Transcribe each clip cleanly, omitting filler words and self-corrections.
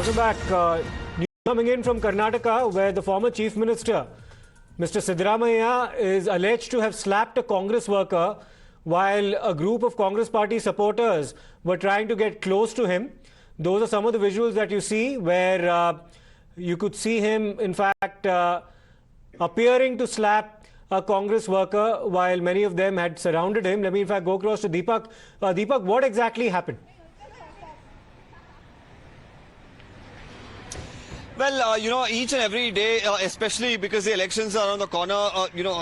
Welcome back. News coming in from Karnataka, where the former Chief Minister, Mr. Siddaramaiah, is alleged to have slapped a Congress worker while a group of Congress party supporters were trying to get close to him. Those are some of the visuals that you see, where you could see him, in fact, appearing to slap a Congress worker while many of them had surrounded him. Let me, in fact, go across to Deepak. Deepak, what exactly happened? Well, each and every day, especially because the elections are around the corner,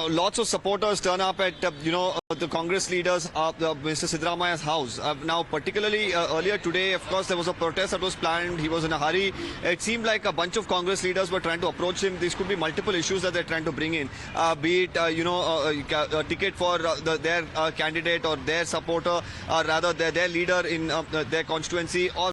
lots of supporters turn up at, the Congress leaders, Mr. Siddaramaiah's house. Now, particularly earlier today, of course, there was a protest that was planned. He was in a hurry. It seemed like a bunch of Congress leaders were trying to approach him. These could be multiple issues that they're trying to bring in, be it, a ticket for their candidate or their supporter, or rather their leader in their constituency, or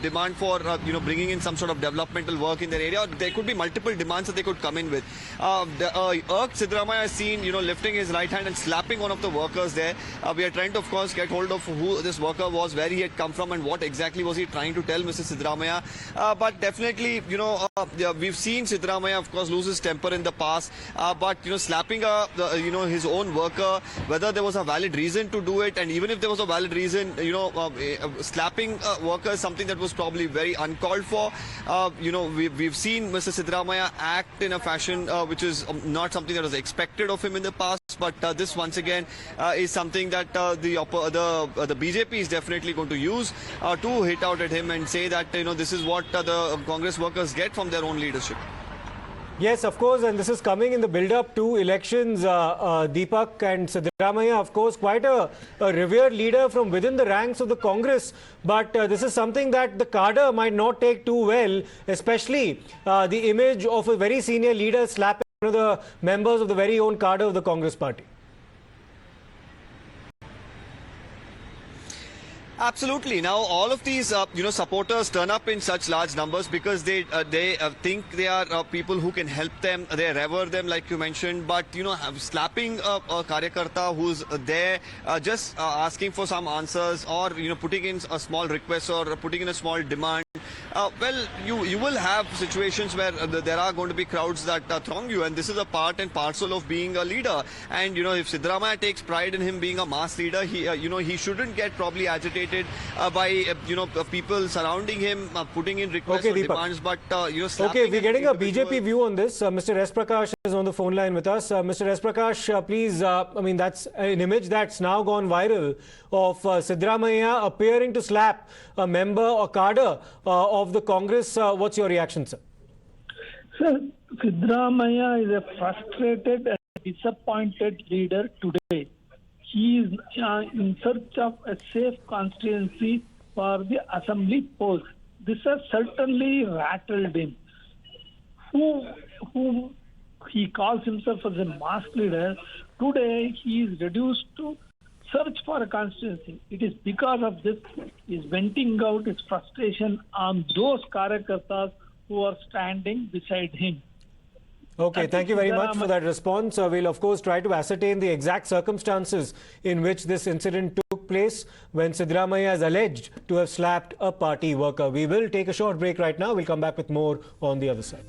demand for bringing in some sort of developmental work in their area. There could be multiple demands that they could come in with. Siddaramaiah is seen lifting his right hand and slapping one of the workers there. We are trying to, of course, get hold of who this worker was, where he had come from, and what exactly was he trying to tell Mr. Siddaramaiah. But definitely, we've seen Siddaramaiah, of course, lose his temper in the past. But slapping his own worker, whether there was a valid reason to do it, and even if there was a valid reason, slapping a worker is something that was probably very uncalled for. We've seen Mr. Siddaramaiah act in a fashion which is not something that was expected of him in the past. But this, once again, is something that the BJP is definitely going to use to hit out at him and say that this is what the Congress workers get from their own leadership. Yes, of course, and this is coming in the build-up to elections. Deepak, and Siddaramaiah, of course, quite a revered leader from within the ranks of the Congress. But this is something that the cadre might not take too well, especially the image of a very senior leader slapping one of the members of the very own cadre of the Congress party. Absolutely. Now, all of these, supporters turn up in such large numbers because they think they are people who can help them. They revere them, like you mentioned. But, slapping a karyakarta who's there, just asking for some answers, or, putting in a small request or putting in a small demand. Well, you will have situations where there are going to be crowds that throng you, and this is a part and parcel of being a leader. And if Siddaramaiah takes pride in him being a mass leader, he shouldn't get probably agitated by people surrounding him, putting in requests or demands. But okay, we're getting a BJP view on this. Mr. S. Prakash is on the phone line with us. Mr. S. Prakash, please. That's an image that's now gone viral of Siddaramaiah appearing to slap a member or cadre of the Congress. What's your reaction, sir? Sir, Siddaramaiah is a frustrated and disappointed leader today. He is in search of a safe constituency for the assembly post. This has certainly rattled him. Who he calls himself as a mass leader, today he is reduced to search for a constituency. It is because of this he is venting out his frustration on those karyakartas who are standing beside him. Okay, thank you very much for that response. We'll, of course, try to ascertain the exact circumstances in which this incident took place when Siddaramaiah is alleged to have slapped a party worker. We will take a short break right now. We'll come back with more on the other side.